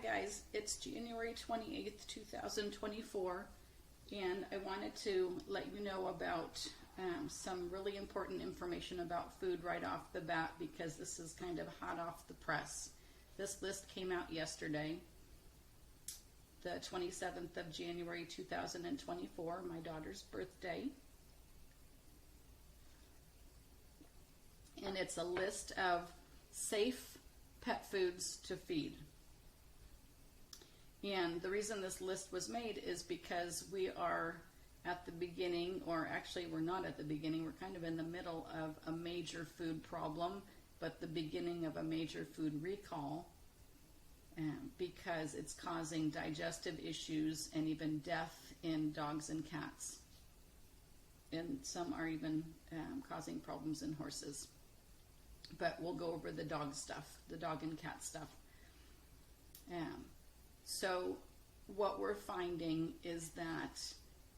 guys, it's January 28th, 2024, and I wanted to let you know about some really important information about food right off the bat because this is kind of hot off the press. This list came out yesterday, the 27th of January 2024, my daughter's birthday. And it's a list of safe pet foods to feed. And the reason this list was made is because we are at the beginning, or actually we're not at the beginning, we're kind of in the middle of a major food problem, but the beginning of a major food recall because it's causing digestive issues and even death in dogs and cats. And some are even causing problems in horses. But we'll go over the dog stuff, the dog and cat stuff. So what we're finding is that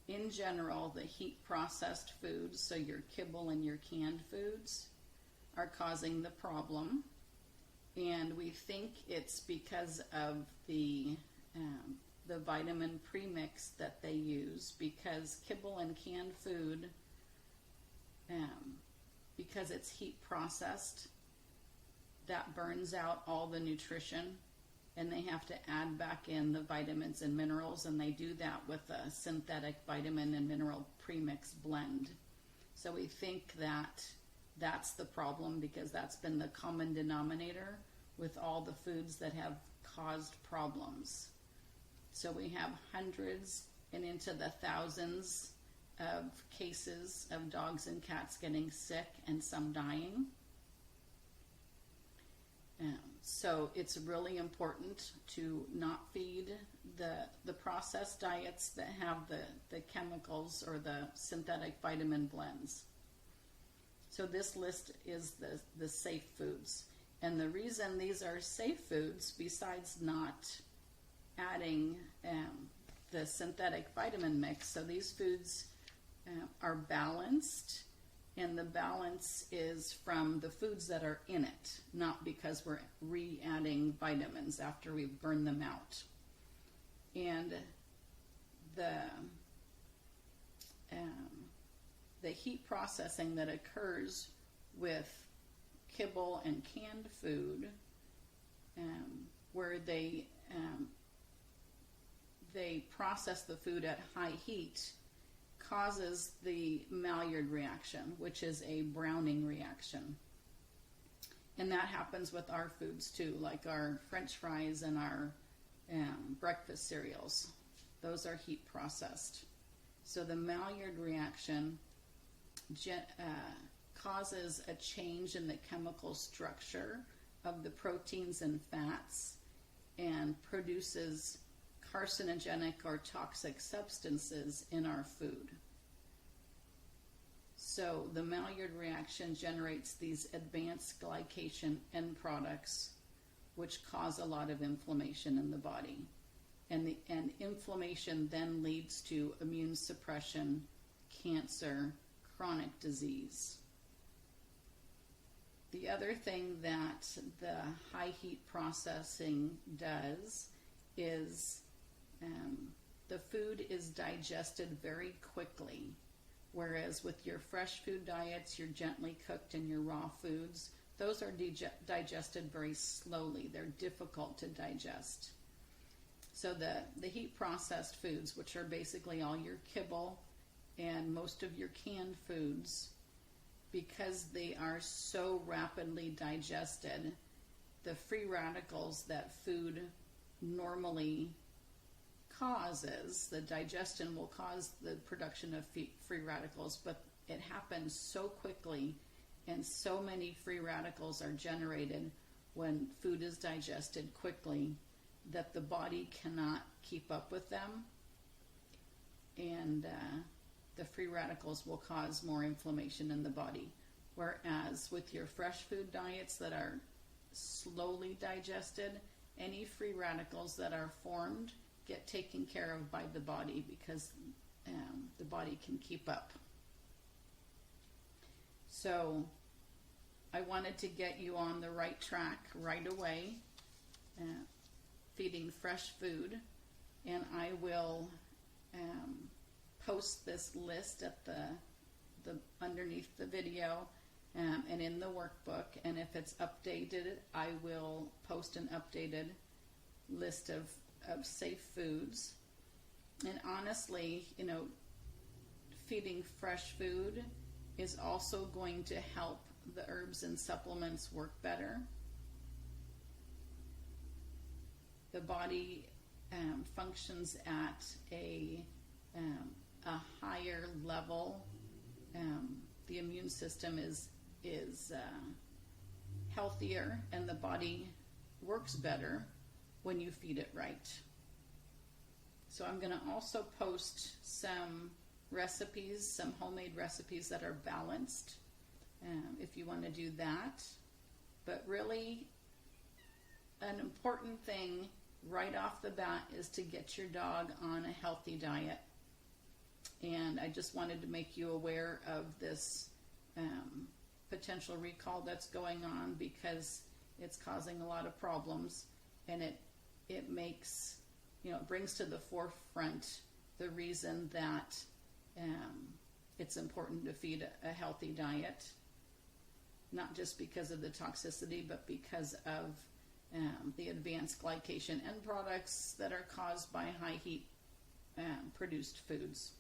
in general, the heat processed foods, so your kibble and your canned foods, are causing the problem. And we think it's because of the vitamin premix that they use, because kibble and canned food, because it's heat processed, that burns out all the nutrition, and they have to add back in the vitamins and minerals, and they do that with a synthetic vitamin and mineral premix blend. So we think that that's the problem, because that's been the common denominator with all the foods that have caused problems. So we have hundreds and into the thousands of cases of dogs and cats getting sick and some dying. So it's really important to not feed the processed diets that have the chemicals or the synthetic vitamin blends. So this list is the safe foods. And the reason these are safe foods, besides not adding the synthetic vitamin mix, so these foods are balanced, and the balance is from the foods that are in it, not because we're re-adding vitamins after we burn them out. And the heat processing that occurs with kibble and canned food, where they process the food at high heat, causes the Maillard reaction, which is a browning reaction. And that happens with our foods too, like our French fries and our breakfast cereals. Those are heat processed. So the Maillard reaction causes a change in the chemical structure of the proteins and fats and produces carcinogenic or toxic substances in our food. So the Maillard reaction generates these advanced glycation end products, which cause a lot of inflammation in the body. And inflammation then leads to immune suppression, cancer, chronic disease. The other thing that the high heat processing does is the food is digested very quickly, whereas with your fresh food diets, your gently cooked and your raw foods, those are digested very slowly. They're difficult to digest. So the heat processed foods, which are basically all your kibble and most of your canned foods, because they are so rapidly digested, the free radicals that food normally causes, the digestion will cause the production of free radicals, but it happens so quickly, and so many free radicals are generated when food is digested quickly that the body cannot keep up with them, and the free radicals will cause more inflammation in the body. Whereas with your fresh food diets that are slowly digested, any free radicals that are formed get taken care of by the body because the body can keep up. So I wanted to get you on the right track right away. feeding fresh food, and I will post this list at the underneath the video and in the workbook. And if it's updated, I will post an updated list of safe foods. And honestly, feeding fresh food is also going to help the herbs and supplements work better. The body functions at a higher level. The immune system is healthier, and the body works better when you feed it right. So I'm going to also post some recipes, some homemade recipes that are balanced, if you want to do that. But really, an important thing right off the bat is to get your dog on a healthy diet. And I just wanted to make you aware of this potential recall that's going on, because it's causing a lot of problems, and it makes, it brings to the forefront the reason that it's important to feed a healthy diet, not just because of the toxicity, but because of the advanced glycation end products that are caused by high heat produced foods.